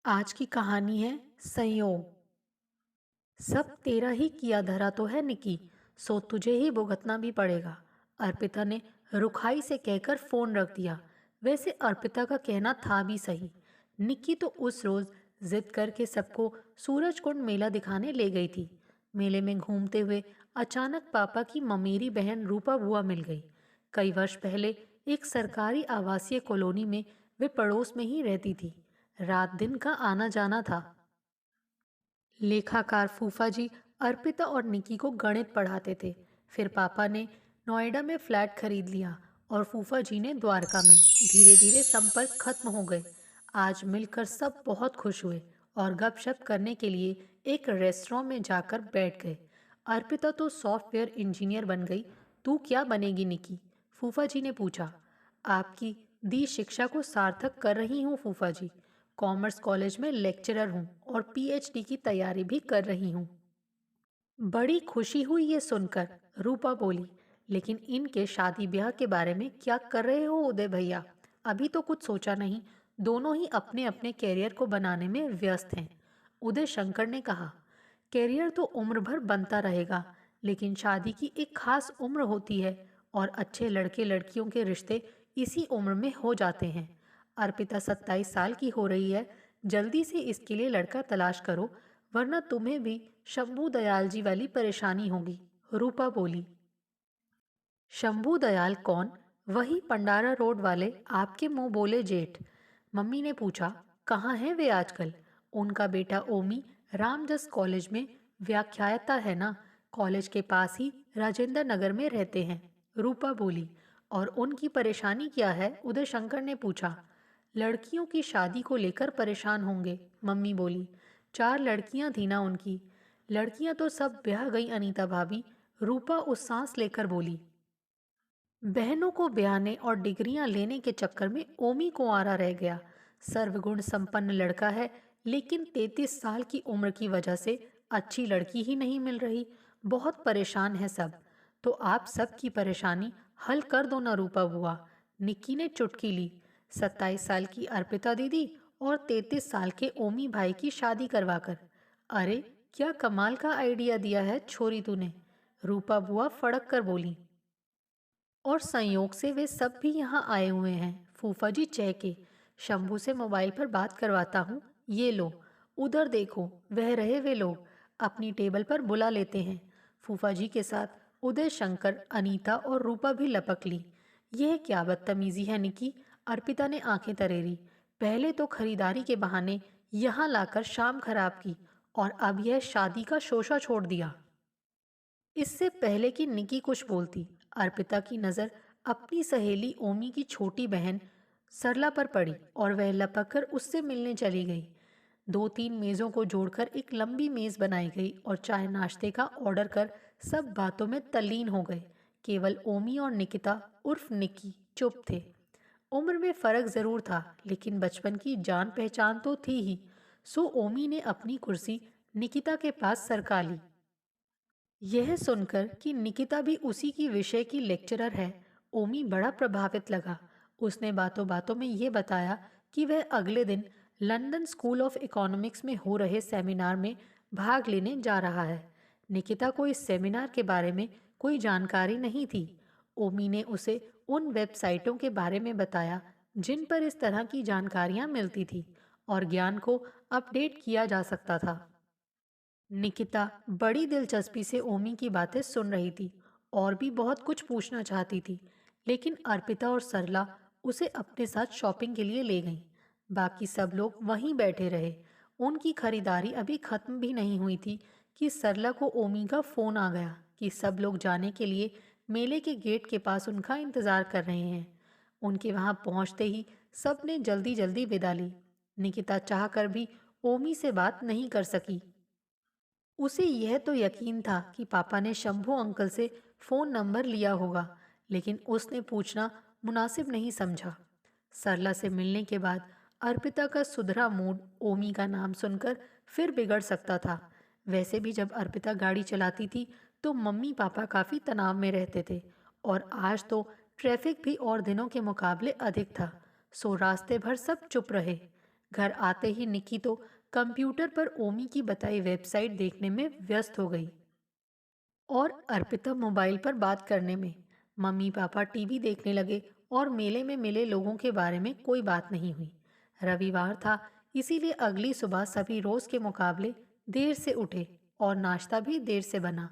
आज की कहानी है संयोग। सब तेरा ही किया धरा तो है निकी, सो तुझे ही भुगतना भी पड़ेगा। अर्पिता ने रुखाई से कहकर फोन रख दिया। वैसे अर्पिता का कहना था भी सही। निक्की तो उस रोज जिद करके सबको सूरजकुंड मेला दिखाने ले गई थी। मेले में घूमते हुए अचानक पापा की ममेरी बहन रूपा बुआ मिल गई। कई वर्ष पहले एक सरकारी आवासीय कॉलोनी में वे पड़ोस में ही रहती थी। रात दिन का आना जाना था। लेखाकार फूफा जी अर्पिता और निकी को गणित पढ़ाते थे। फिर पापा ने नोएडा में फ्लैट खरीद लिया और फूफा जी ने द्वारका में। धीरे धीरे संपर्क खत्म हो गए। आज मिलकर सब बहुत खुश हुए और गपशप करने के लिए एक रेस्टोरेंट में जाकर बैठ गए। अर्पिता तो सॉफ्टवेयर इंजीनियर बन गई। तू क्या बनेगी निकी? फूफा जी ने पूछा। आपकी दी शिक्षा को सार्थक कर रही हूँ फूफा जी। कॉमर्स कॉलेज में लेक्चरर हूँ और पीएचडी की तैयारी भी कर रही हूँ। बड़ी खुशी हुई ये सुनकर, रूपा बोली। लेकिन इनके शादी ब्याह के बारे में क्या कर रहे हो उदय भैया? अभी तो कुछ सोचा नहीं। दोनों ही अपने अपने कैरियर को बनाने में व्यस्त हैं। उदय शंकर ने कहा। कैरियर तो उम्र भर बनता रहेगा, लेकिन शादी की एक खास उम्र होती है और अच्छे लड़के लड़कियों के रिश्ते इसी उम्र में हो जाते हैं। अर्पिता 27 साल की हो रही है। जल्दी से इसके लिए लड़का तलाश करो, वरना तुम्हें भी शंभू दयाल जी वाली परेशानी होगी। रूपा बोली। शंभू दयाल कौन? वही पंडारा रोड वाले आपके मुंह बोले जेठ। मम्मी ने पूछा। कहाँ हैं वे आजकल? उनका बेटा ओमी रामजस कॉलेज में व्याख्याता है ना। कॉलेज के पास ही राजेंद्र नगर में रहते हैं। रूपा बोली। और उनकी परेशानी क्या है? उदय शंकर ने पूछा। लड़कियों की शादी को लेकर परेशान होंगे, मम्मी बोली। 4 लड़कियां थी ना उनकी। लड़कियां तो सब ब्याह गई अनीता भाभी। रूपा उस सांस लेकर बोली। बहनों को ब्याहने और डिग्रियां लेने के चक्कर में ओमी कुंवारा रह गया। सर्वगुण संपन्न लड़का है, लेकिन 33 साल की उम्र की वजह से अच्छी लड़की ही नहीं मिल रही। बहुत परेशान है सब। तो आप सबकी परेशानी हल कर दो ना रूपा बुआ। निक्की ने चुटकी ली। 27 साल की अर्पिता दीदी और 33 साल के ओमी भाई की शादी करवाकर। अरे, क्या कमाल का आइडिया दिया है छोरी तूने। रूपा बुआ फड़क कर बोली। और संयोग से वे सब भी यहाँ आए हुए हैं। फूफा जी चहके। शंभू से मोबाइल पर बात करवाता हूँ। ये लो, उधर देखो, वह रहे वे लोग। अपनी टेबल पर बुला लेते हैं। फूफा जी के साथ उदय शंकर, अनीता और रूपा भी लपक ली। यह क्या बदतमीजी है निकी? अर्पिता ने आंखें तरेरी। पहले तो खरीदारी के बहाने यहाँ लाकर शाम खराब की, और अब यह शादी का शोशा छोड़ दिया। इससे पहले कि निकी कुछ बोलती, अर्पिता की नज़र अपनी सहेली ओमी की छोटी बहन सरला पर पड़ी और वह लपक कर उससे मिलने चली गई। 2-3 मेज़ों को जोड़कर एक लंबी मेज़ बनाई गई और चाय नाश्ते का ऑर्डर कर सब बातों में तल्लीन हो गए। केवल ओमी और निकिता उर्फ निकी चुप थे। उम्र में फर्क जरूर था, लेकिन बचपन की जान पहचान तो थी ही। सो ओमी ने अपनी कुर्सी निकिता के पास सरका ली। यह सुनकर कि निकिता भी उसी की विषय की लेक्चरर है, ओमी बड़ा प्रभावित लगा। उसने बातों बातों में यह बताया कि वह अगले दिन लंदन स्कूल ऑफ इकोनॉमिक्स में हो रहे सेमिनार में भाग लेने जा रहा है। निकिता को इस सेमिनार के बारे में कोई जानकारी नहीं थी। ओमी ने उसे उन वेबसाइटों के बारे में बताया जिन पर इस तरह की जानकारियां मिलती थी और ज्ञान को अपडेट किया जा सकता था। निकिता बड़ी दिलचस्पी से ओमी की बातें सुन रही थी और भी बहुत कुछ पूछना चाहती थी, लेकिन अर्पिता और सरला उसे अपने साथ शॉपिंग के लिए ले गईं। बाकी सब लोग वहीं बैठे रहे। उनकी खरीदारी अभी खत्म भी नहीं हुई थी कि सरला को ओमी का फोन आ गया कि सब लोग जाने के लिए मेले के गेट के पास उनका इंतजार कर रहे हैं। उनके वहां पहुंचते ही सब ने जल्दी जल्दी विदा ली। निकिता चाहकर भी ओमी से बात नहीं कर सकी। उसे यह तो यकीन था कि पापा ने शंभू अंकल से फोन नंबर लिया होगा, लेकिन उसने पूछना मुनासिब नहीं समझा। सरला से मिलने के बाद अर्पिता का सुधरा मूड ओमी का नाम सुनकर फिर बिगड़ सकता था। वैसे भी जब अर्पिता गाड़ी चलाती थी तो मम्मी पापा काफी तनाव में रहते थे, और आज तो ट्रैफिक भी और दिनों के मुकाबले अधिक था। सो रास्ते भर सब चुप रहे। घर आते ही निक्की तो कंप्यूटर पर ओमी की बताई वेबसाइट देखने में व्यस्त हो गई और अर्पिता मोबाइल पर बात करने में। मम्मी पापा टीवी देखने लगे और मेले में मिले लोगों के बारे में कोई बात नहीं हुई। रविवार था, इसीलिए अगली सुबह सभी रोज के मुकाबले देर से उठे और नाश्ता भी देर से बना।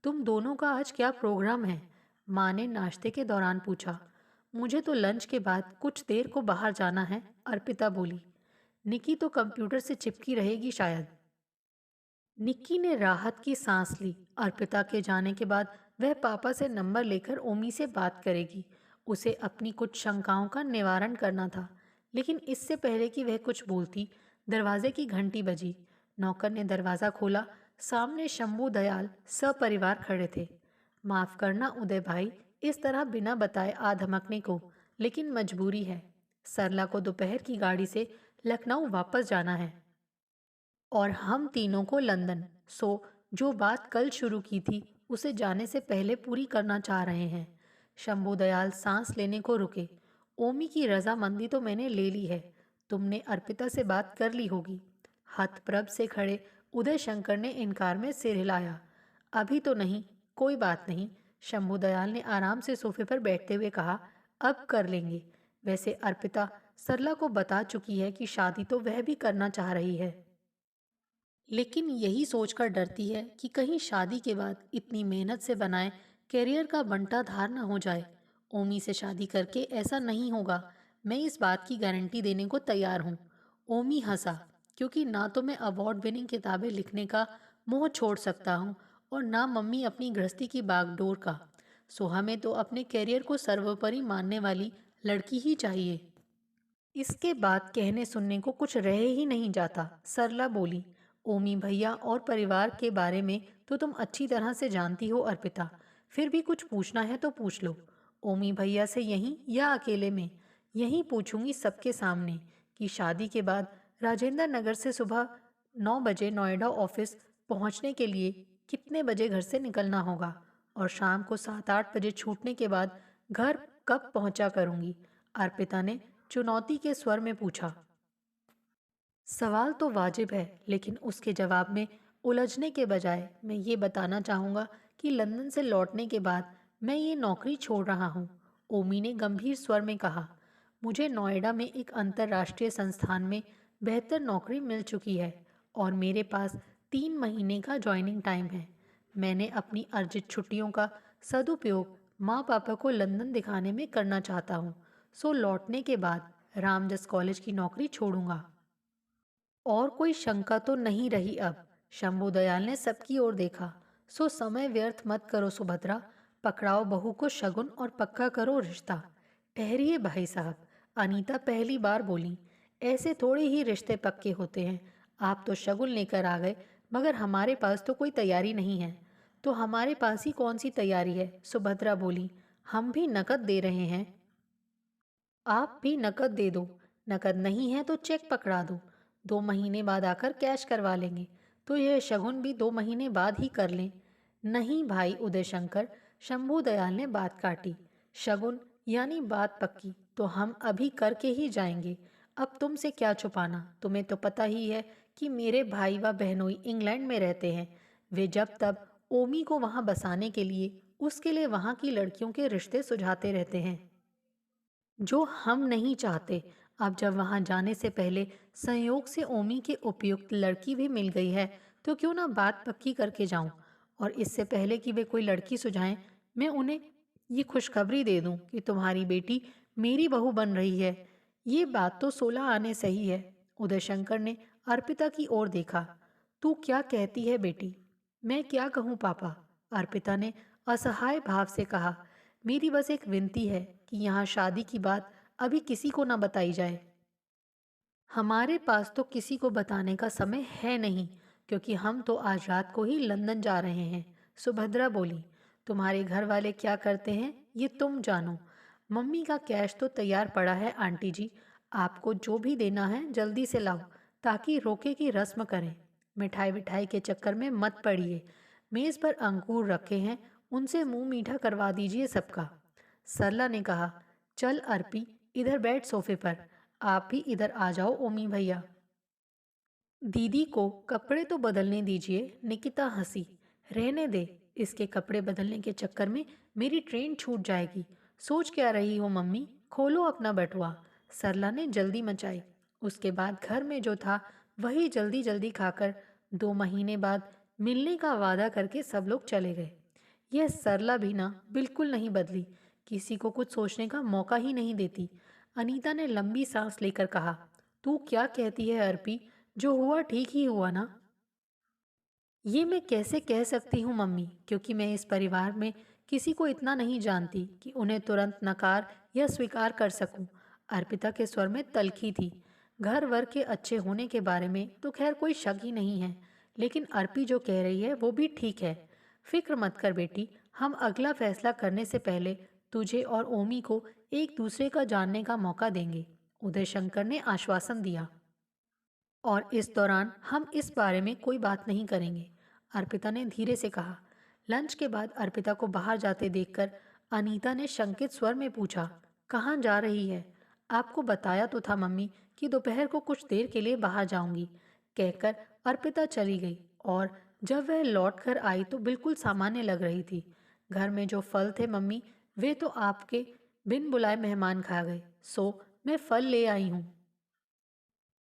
तुम दोनों का आज क्या प्रोग्राम है? माँ ने नाश्ते के दौरान पूछा। मुझे तो लंच के बाद कुछ देर को बाहर जाना है, अर्पिता बोली। निकी तो कंप्यूटर से चिपकी रहेगी शायद। निक्की ने राहत की सांस ली। अर्पिता के जाने के बाद वह पापा से नंबर लेकर ओमी से बात करेगी। उसे अपनी कुछ शंकाओं का निवारण करना था, लेकिन इससे पहले कि वह कुछ बोलती, दरवाजे की घंटी बजी। नौकर ने दरवाज़ा खोला। सामने शंभू दयाल सपरिवार खड़े थे। माफ़ करना उदय भाई, इस तरह बिना बताए आ धमकने को, लेकिन मजबूरी है। सरला को दोपहर की गाड़ी से लखनऊ वापस जाना है और हम तीनों को लंदन। सो जो बात कल शुरू की थी उसे जाने से पहले पूरी करना चाह रहे हैं। शंभू दयाल सांस लेने को रुके। ओमी की रजामंदी तो मैंने ले ली है। तुमने अर्पिता से बात कर ली होगी। हतप्रभ से खड़े उदय शंकर ने इनकार में सिर हिलाया। अभी तो नहीं, कोई बात नहीं। शंभू दयाल ने आराम से सोफे पर बैठते हुए कहा, अब कर लेंगे। वैसे अर्पिता सरला को बता चुकी है कि शादी तो वह भी करना चाह रही है, लेकिन यही सोचकर डरती है कि कहीं शादी के बाद इतनी मेहनत से बनाए करियर का बंटाधार न हो जाए। ओमी से शादी करके ऐसा नहीं होगा, मैं इस बात की गारंटी देने को तैयार हूँ। ओमी हंसा, क्योंकि ना तो मैं अवार्ड विनिंग किताबें लिखने का मोह छोड़ सकता हूँ और ना मम्मी अपनी गृहस्थी की बागडोर का। सो हमें तो अपने करियर को सर्वोपरि मानने वाली लड़की ही चाहिए। इसके बाद कहने सुनने को कुछ रह ही नहीं जाता, सरला बोली। ओमी भैया और परिवार के बारे में तो तुम अच्छी तरह से जानती हो अर्पिता, फिर भी कुछ पूछना है तो पूछ लो। ओमी भैया से यहीं या अकेले में? यहीं पूछूंगी सबके सामने कि शादी के बाद राजेंद्र नगर से सुबह 9 बजे नोएडा ऑफिस पहुंचने के लिए कितने बजे घर से निकलना होगा और शाम को 7-8 बजे छूटने के बाद घर कब पहुंचा करूंगी? अर्पिता ने चुनौती के स्वर में पूछा। सवाल तो वाजिब है, लेकिन उसके जवाब में उलझने के बजाय मैं ये बताना चाहूँगा कि लंदन से लौटने के बाद मैं ये नौकरी छोड़ रहा हूँ। ओमी ने गंभीर स्वर में कहा। मुझे नोएडा में एक अंतर्राष्ट्रीय संस्थान में बेहतर नौकरी मिल चुकी है और मेरे पास 3 महीने का ज्वाइनिंग टाइम है। मैंने अपनी अर्जित छुट्टियों का सदुपयोग माँ पापा को लंदन दिखाने में करना चाहता हूँ। सो लौटने के बाद रामजस कॉलेज की नौकरी छोड़ूंगा। और कोई शंका तो नहीं रही अब। शंभू दयाल ने सबकी ओर देखा। सो समय व्यर्थ मत करो सुभद्रा, पकड़ाओ बहू को शगुन और पक्का करो रिश्ता। ठहरिए भाई साहब, अनीता पहली बार बोली। ऐसे थोड़े ही रिश्ते पक्के होते हैं। आप तो शगुन लेकर आ गए, मगर हमारे पास तो कोई तैयारी नहीं है। तो हमारे पास ही कौन सी तैयारी है? सुभद्रा बोली। हम भी नकद दे रहे हैं। आप भी नकद दे दो। नकद नहीं है तो चेक पकड़ा दो। 2 महीने बाद आकर कैश करवा लेंगे। तो यह शगुन भी 2 महीने बाद ही कर लें। नहीं भाई उदय शंकर, शंभू दयाल ने बात काटी। शगुन यानी बात पक्की तो हम अभी करके ही जाएंगे। अब तुमसे क्या छुपाना, तुम्हें तो पता ही है कि मेरे भाई व बहनोई इंग्लैंड में रहते हैं। वे जब तब ओमी को वहाँ बसाने के लिए उसके लिए वहाँ की लड़कियों के रिश्ते सुझाते रहते हैं, जो हम नहीं चाहते। अब जब वहां जाने से पहले संयोग से ओमी के उपयुक्त लड़की भी मिल गई है, तो क्यों ना बात पक्की करके जाऊं। और इससे पहले कि वे कोई लड़की सुझाएं, मैं उन्हें ये खुशखबरी दे दूं कि तुम्हारी बेटी मेरी बहू बन रही है। ये बात तो 16 आने सही है। उदयशंकर ने अर्पिता की ओर देखा। तू क्या कहती है बेटी? मैं क्या कहूँ पापा, अर्पिता ने असहाय भाव से कहा। मेरी बस एक विनती है कि यहाँ शादी की बात अभी किसी को ना बताई जाए। हमारे पास तो किसी को बताने का समय है नहीं, क्योंकि हम तो आज रात को ही लंदन जा रहे हैं। सुभद्रा बोली। तुम्हारे घर वाले क्या करते हैं ये तुम जानो। मम्मी का कैश तो तैयार पड़ा है आंटी जी। आपको जो भी देना है जल्दी से लाओ, ताकि रोके की रस्म करें। मिठाई विठाई के चक्कर में मत पड़िए। मेज पर अंगूर रखे हैं, उनसे मुंह मीठा करवा दीजिए सबका। सरला ने कहा। चल अर्पी, इधर बैठ सोफे पर। आप भी इधर आ जाओ ओमी भैया। दीदी को कपड़े तो बदलने दीजिए, निकिता हंसी। रहने दे, इसके कपड़े बदलने के चक्कर में मेरी ट्रेन छूट जाएगी। सोच क्या रही हो मम्मी, खोलो अपना बटुआ। सरला ने जल्दी मचाई। उसके बाद घर में जो था वही जल्दी जल्दी खाकर 2 महीने बाद मिलने का वादा करके सब लोग चले गए। यह सरला भी ना बिल्कुल नहीं बदली, किसी को कुछ सोचने का मौका ही नहीं देती। अनीता ने लंबी सांस लेकर कहा, तू क्या कहती है अर्पी, जो हुआ ठीक ही हुआ ना। ये मैं कैसे कह सकती हूँ मम्मी, क्योंकि मैं इस परिवार में किसी को इतना नहीं जानती कि उन्हें तुरंत नकार या स्वीकार कर सकूं। अर्पिता के स्वर में तल्खी थी। घर वर के अच्छे होने के बारे में तो खैर कोई शक ही नहीं है, लेकिन अर्पी जो कह रही है वो भी ठीक है। फिक्र मत कर बेटी, हम अगला फैसला करने से पहले तुझे और ओमी को एक दूसरे का जानने का मौका देंगे, उदय शंकर ने आश्वासन दिया। और इस दौरान हम इस बारे में कोई बात नहीं करेंगे, अर्पिता ने धीरे से कहा। लंच के बाद अर्पिता को बाहर जाते देखकर अनीता ने शंकित स्वर में पूछा, कहाँ जा रही है? आपको बताया तो था मम्मी कि दोपहर को कुछ देर के लिए बाहर जाऊंगी, कहकर अर्पिता चली गई। और जब वह लौट कर आई तो बिल्कुल सामान्य लग रही थी। घर में जो फल थे मम्मी, वे तो आपके बिन बुलाए मेहमान खा गए, सो मैं फल ले आई हूँ।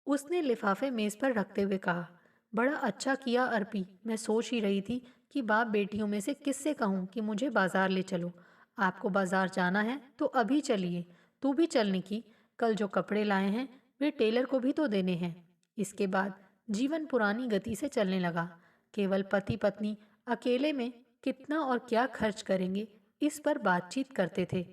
उसने लिफाफे मेज पर रखते हुए कहा, बड़ा अच्छा किया अर्पी, मैं सोच ही रही थी कि बाप बेटियों में से किससे कहूँ कि मुझे बाजार ले चलो। आपको बाजार जाना है तो अभी चलिए। तू भी चलने की, कल जो कपड़े लाए हैं वे टेलर को भी तो देने हैं। इसके बाद जीवन पुरानी गति से चलने लगा। केवल पति पत्नी अकेले में कितना और क्या खर्च करेंगे, इस पर बातचीत करते थे।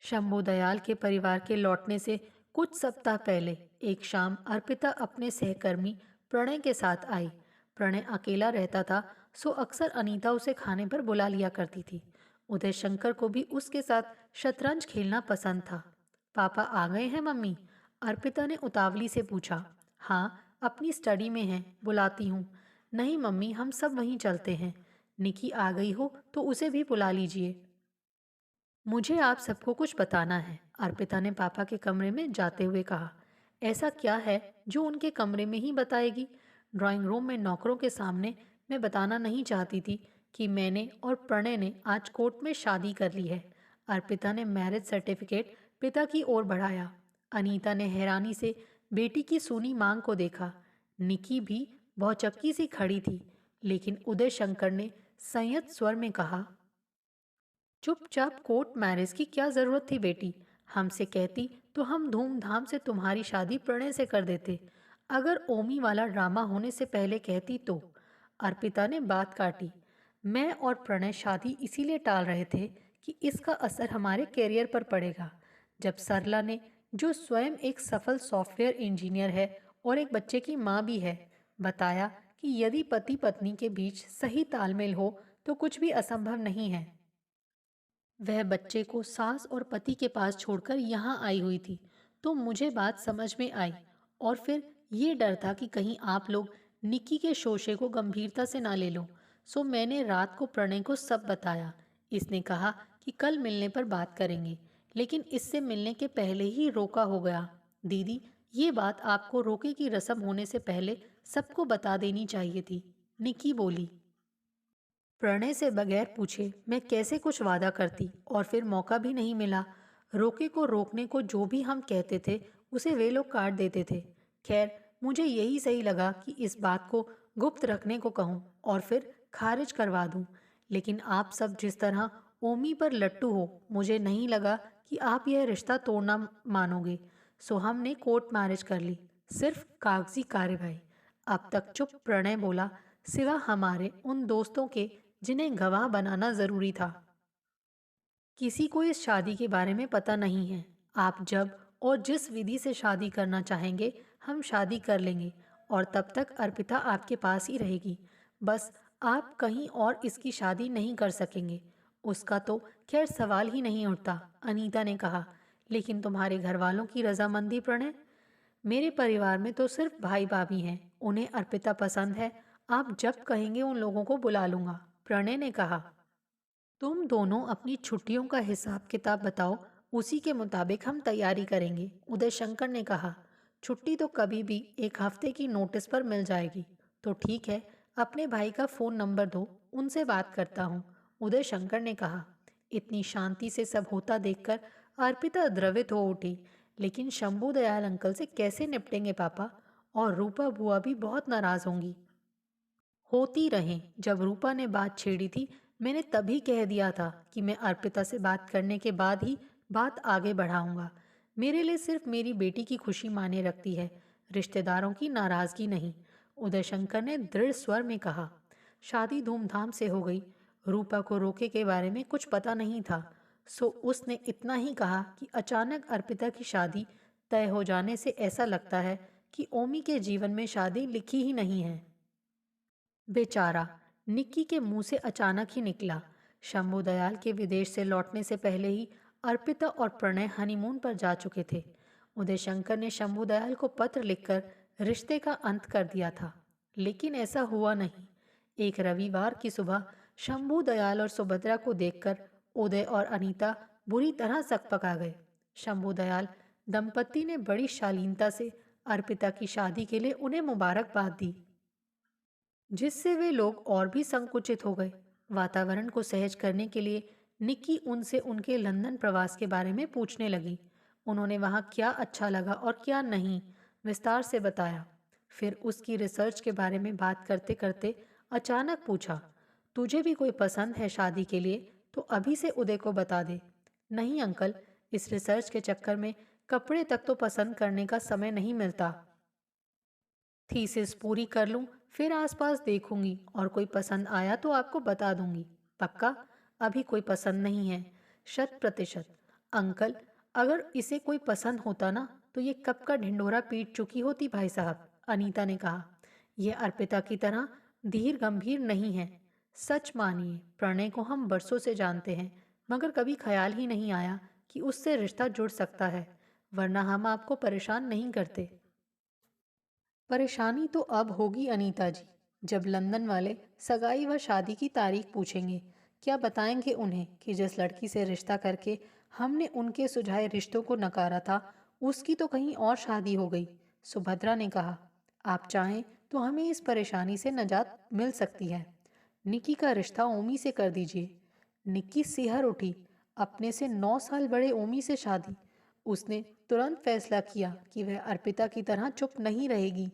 शंभू दयाल के परिवार के लौटने से कुछ सप्ताह पहले एक शाम अर्पिता अपने सहकर्मी प्रणय के साथ आई। प्रणय अकेला रहता था, सो अक्सर अनीता उसे खाने पर बुला लिया करती थी। उदय शंकर को भी उसके साथ शतरंज खेलना पसंद था। पापा आ गए हैं मम्मी? अर्पिता ने उतावली से पूछा। हाँ, अपनी स्टडी में हैं, बुलाती हूँ। नहीं मम्मी, हम सब वहीं चलते हैं। निकी आ गई हो तो उसे भी बुला लीजिए। मुझे आप सबको कुछ बताना है, अर्पिता ने पापा के कमरे में जाते हुए कहा। ऐसा क्या है जो उनके कमरे में ही बताएगी? ड्राइंग रूम में नौकरों के सामने मैं बताना नहीं चाहती थी कि मैंने और प्रणय ने आज कोर्ट में शादी कर ली है। अर्पिता ने मैरिज सर्टिफिकेट पिता की ओर बढ़ाया। अनीता ने हैरानी से बेटी की सूनी मांग को देखा। निकी भी भौचक्की सी खड़ी थी, लेकिन उदय शंकर ने संयत स्वर में कहा, चुपचाप कोर्ट मैरिज की क्या जरूरत थी बेटी? हमसे कहती तो हम धूमधाम से तुम्हारी शादी प्रणय से कर देते। अगर ओमी वाला ड्रामा होने से पहले कहती तो। अर्पिता ने बात काटी। मैं और प्रणय शादी इसीलिए टाल रहे थे कि इसका असर हमारे करियर पर पड़ेगा। जब सरला ने, जो स्वयं एक सफल सॉफ्टवेयर इंजीनियर है और एक बच्चे की माँ भी है, बताया कि यदि पति पत्नी के बीच सही तालमेल हो तो कुछ भी असंभव नहीं है। वह बच्चे को सास और पति के पास छोड़कर यहाँ आई हुई थी, तो मुझे बात समझ में आई। और फिर ये डर था कि कहीं आप लोग निक्की के शोशे को गंभीरता से ना ले लो, सो मैंने रात को प्रणय को सब बताया। इसने कहा कि कल मिलने पर बात करेंगे, लेकिन इससे मिलने के पहले ही रोका हो गया। दीदी, ये बात आपको रोके की रस्म होने से पहले सबको बता देनी चाहिए थी, निक्की बोली। प्रणय से बगैर पूछे मैं कैसे कुछ वादा करती, और फिर मौका भी नहीं मिला। रोके को रोकने को जो भी हम कहते थे उसे वे लोग काट देते थे। खैर, मुझे यही सही लगा कि इस बात को गुप्त रखने को कहूँ और फिर खारिज करवा दूँ। लेकिन आप सब जिस तरह ओमी पर लट्टू हो, मुझे नहीं लगा कि आप यह रिश्ता तोड़ना मानोगे। सो हमने कोर्ट मैरिज कर ली, सिर्फ कागजी कार्यवाही। अब तक चुप प्रणय बोला, सिवा हमारे उन दोस्तों के जिन्हें गवाह बनाना जरूरी था। किसी को इस शादी के बारे में पता नहीं है। आप जब और जिस विधि से शादी करना चाहेंगे हम शादी कर लेंगे, और तब तक अर्पिता आपके पास ही रहेगी। बस आप कहीं और इसकी शादी नहीं कर सकेंगे, उसका तो खैर सवाल ही नहीं उठता, अनीता ने कहा। लेकिन तुम्हारे घर वालों की रजामंदी प्रणय? मेरे परिवार में तो सिर्फ भाई भाभी हैं, उन्हें अर्पिता पसंद है। आप जब कहेंगे उन लोगों को बुला लूंगा, प्रणय ने कहा। तुम दोनों अपनी छुट्टियों का हिसाब किताब बताओ, उसी के मुताबिक हम तैयारी करेंगे, उदय शंकर ने कहा। छुट्टी तो कभी भी 1 हफ्ते की नोटिस पर मिल जाएगी। तो ठीक है, अपने भाई का फ़ोन नंबर दो, उनसे बात करता हूँ, उदय शंकर ने कहा। इतनी शांति से सब होता देखकर अर्पिता द्रवित हो उठी। लेकिन शंभू दयाल अंकल से कैसे निपटेंगे पापा? और रूपा बुआ भी बहुत नाराज़ होंगी। होती रहें। जब रूपा ने बात छेड़ी थी, मैंने तभी कह दिया था कि मैं अर्पिता से बात करने के बाद ही बात आगे बढ़ाऊंगा। मेरे लिए सिर्फ मेरी बेटी की खुशी मायने रखती है, रिश्तेदारों की नाराजगी नहीं। उदय शंकर ने दृढ़ स्वर में कहा। शादी धूमधाम से हो गई। रूपा को रोके के बारे में कुछ पता नहीं था, सो उसने इतना ही कहा कि अचानक अर्पिता की शादी तय हो जाने से ऐसा लगता है कि ओमी के जीवन में शादी लिखी ही नहीं है। बेचारा, निक्की के मुंह से अचानक ही निकला। शंभू दयाल के विदेश से लौटने से पहले ही अर्पिता और प्रणय हनीमून पर जा चुके थे। उदय शंकर ने शंभू दयाल को पत्र लिखकर रिश्ते का अंत कर दिया था, लेकिन ऐसा हुआ नहीं। एक रविवार की सुबह शंभू दयाल और सुभद्रा को देखकर उदय और अनीता बुरी तरह सकपका गए। शंभू दयाल दंपत्ति ने बड़ी शालीनता से अर्पिता की शादी के लिए उन्हें मुबारकबाद दी, जिससे वे लोग और भी संकुचित हो गए। वातावरण को सहज करने के लिए निक्की उनसे उनके लंदन प्रवास के बारे में पूछने लगी। उन्होंने वहाँ क्या अच्छा लगा और क्या नहीं, विस्तार से बताया। फिर उसकी रिसर्च के बारे में बात करते करते अचानक पूछा, तुझे भी कोई पसंद है शादी के लिए तो अभी से उदय को बता दे। नहीं अंकल, इस रिसर्च के चक्कर में कपड़े तक तो पसंद करने का समय नहीं मिलता। थीसिस पूरी कर लूं, फिर आसपास देखूंगी और कोई पसंद आया तो आपको बता दूंगी। पक्का? अभी कोई पसंद नहीं है? 100%। अंकल, अगर इसे कोई पसंद होता ना तो ये कब का ढिंढोरा पीट चुकी होती भाई साहब, अनीता ने कहा। यह अर्पिता की तरह धीर गंभीर नहीं है। सच मानिए, प्रणय को हम बरसों से जानते हैं, मगर कभी ख्याल ही नहीं आया कि उससे रिश्ता जुड़ सकता है, वरना हम आपको परेशान नहीं करते। परेशानी तो अब होगी अनीता जी, जब लंदन वाले सगाई व शादी की तारीख पूछेंगे। क्या बताएंगे उन्हें कि जिस लड़की से रिश्ता करके हमने उनके सुझाए रिश्तों को नकारा था, उसकी तो कहीं और शादी हो गई। सुभद्रा ने कहा। आप चाहें तो हमें इस परेशानी से निजात मिल सकती है। निक्की का रिश्ता ओमी से कर दीजिए। निक्की सिहर उठी। अपने से 9 साल बड़े ओमी से शादी। उसने तुरंत फैसला किया कि वह अर्पिता की तरह चुप नहीं रहेगी।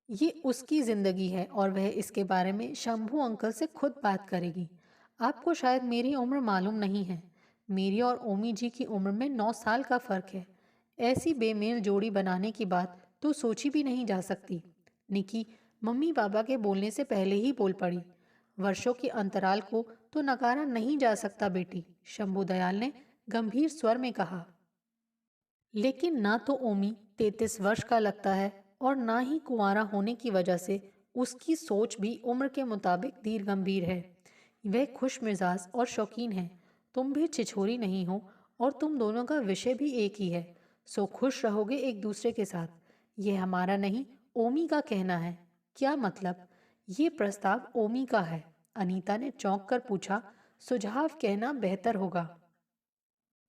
ये उसकी जिंदगी है और वह इसके बारे में शंभू अंकल से खुद बात करेगी। आपको शायद मेरी उम्र मालूम नहीं है। मेरी और ओमी जी की उम्र में 9 साल का फर्क है। ऐसी बेमेल जोड़ी बनाने की बात तो सोची भी नहीं जा सकती। निकी मम्मी पापा के बोलने से पहले ही बोल पड़ी। वर्षों के अंतराल को तो नकारा नहीं जा सकता बेटी, शंभू दयाल ने गंभीर स्वर में कहा। लेकिन ना तो ओमी 33 वर्ष का लगता है और ना ही कुंवारा होने की वजह से उसकी सोच भी उम्र के मुताबिक धीर गंभीर है। वह खुश मिजाज और शौकीन है। तुम भी छिछोरी नहीं हो और तुम दोनों का विषय भी एक ही है, सो खुश रहोगे एक दूसरे के साथ। यह हमारा नहीं, ओमी का कहना है। क्या मतलब? ये प्रस्ताव ओमी का है, अनीता ने चौंक कर पूछा। सुझाव कहना बेहतर होगा।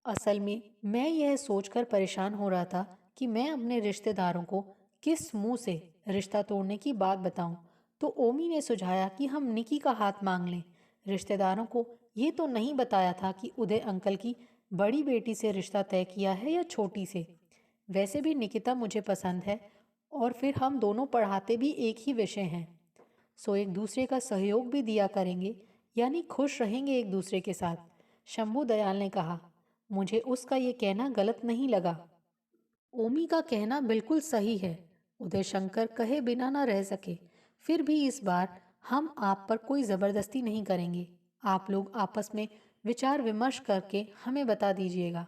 असल में मैं यह सोचकर परेशान हो रहा था कि मैं अपने रिश्तेदारों को किस मुंह से रिश्ता तोड़ने की बात बताऊं, तो ओमी ने सुझाया कि हम निकी का हाथ मांग लें। रिश्तेदारों को ये तो नहीं बताया था कि उदय अंकल की बड़ी बेटी से रिश्ता तय किया है या छोटी से। वैसे भी निकिता मुझे पसंद है और फिर हम दोनों पढ़ाते भी एक ही विषय हैं, सो एक दूसरे का सहयोग भी दिया करेंगे, यानी खुश रहेंगे एक दूसरे के साथ, शंभू दयाल ने कहा। मुझे उसका ये कहना गलत नहीं लगा। ओमी का कहना बिल्कुल सही है, उदय शंकर कहे बिना न रह सके। फिर भी इस बार हम आप पर कोई ज़बरदस्ती नहीं करेंगे। आप लोग आपस में विचार विमर्श करके हमें बता दीजिएगा,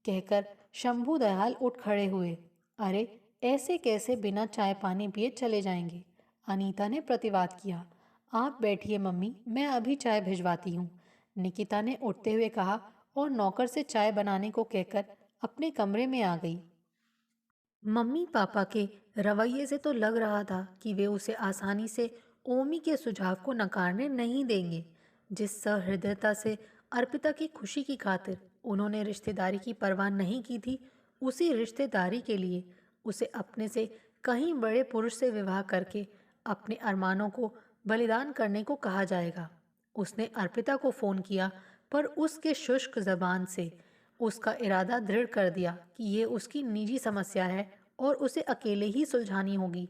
कहकर शंभू दयाल उठ खड़े हुए। अरे, ऐसे कैसे बिना चाय पानी पिए चले जाएंगे? अनीता ने प्रतिवाद किया। आप बैठिए मम्मी, मैं अभी चाय भिजवाती हूँ, निकिता ने उठते हुए कहा और नौकर से चाय बनाने को कहकर अपने कमरे में आ गई। मम्मी पापा के रवैये से तो लग रहा था कि वे उसे आसानी से ओमी के सुझाव को नकारने नहीं देंगे। जिस सहृदयता से अर्पिता की खुशी की खातिर उन्होंने रिश्तेदारी की परवाह नहीं की थी, उसी रिश्तेदारी के लिए उसे अपने से कहीं बड़े पुरुष से विवाह करके अपने अरमानों को बलिदान करने को कहा जाएगा। उसने अर्पिता को फ़ोन किया, पर उसके शुष्क ज़बान से उसका इरादा दृढ़ कर दिया कि ये उसकी निजी समस्या है और उसे अकेले ही सुलझानी होगी।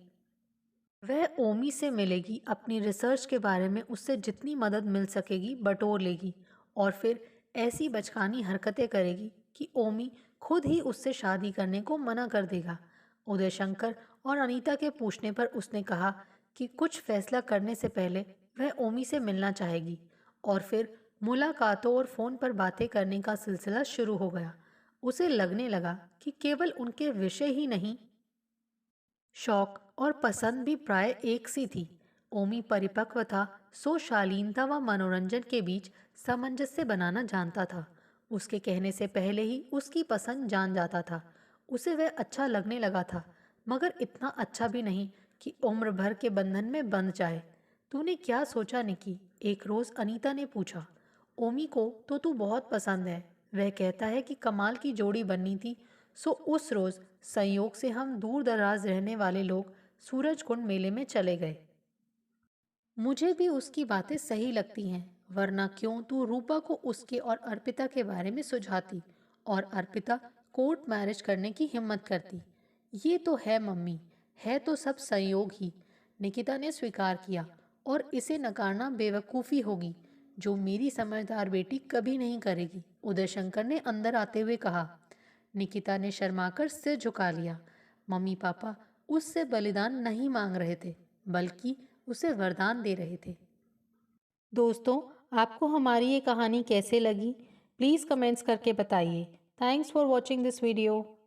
वह ओमी से मिलेगी, अपनी रिसर्च के बारे में उससे जितनी मदद मिल सकेगी बटोर लेगी और फिर ऐसी बचकानी हरकतें करेगी कि ओमी खुद ही उससे शादी करने को मना कर देगा। उदय शंकर और अनीता के पूछने पर उसने कहा कि कुछ फैसला करने से पहले वह ओमी से मिलना चाहेगी और फिर मुलाकातों और फ़ोन पर बातें करने का सिलसिला शुरू हो गया। उसे लगने लगा कि केवल उनके विषय ही नहीं, शौक और पसंद भी प्राय एक सी थी। ओमी परिपक्व था, सो शालीनता व मनोरंजन के बीच सामंजस्य बनाना जानता था। उसके कहने से पहले ही उसकी पसंद जान जाता था। उसे वह अच्छा लगने लगा था, मगर इतना अच्छा भी नहीं कि उम्र भर के बंधन में बंध जाए। तूने क्या सोचा निकी? एक रोज अनीता ने पूछा। ओमी को तो तू बहुत पसंद है। वह कहता है कि कमाल की जोड़ी बननी थी। सो उस रोज संयोग से हम दूर दराज रहने वाले लोग सूरज कुंड मेले में चले गए। मुझे भी उसकी बातें सही लगती हैं, वरना क्यों तू रूपा को उसके और अर्पिता के बारे में सुझाती और अर्पिता कोर्ट मैरिज करने की हिम्मत करती। ये तो है मम्मी, है तो सब संयोग ही। निकिता ने स्वीकार किया, और इसे नकारना बेवकूफ़ी होगी, जो मेरी समझदार बेटी कभी नहीं करेगी, उदय शंकर ने अंदर आते हुए कहा। निकिता ने शर्माकर सिर झुका लिया। मम्मी पापा उससे बलिदान नहीं मांग रहे थे, बल्कि उसे वरदान दे रहे थे। दोस्तों, आपको हमारी ये कहानी कैसे लगी? प्लीज़ कमेंट्स करके बताइए। Thanks for watching this video.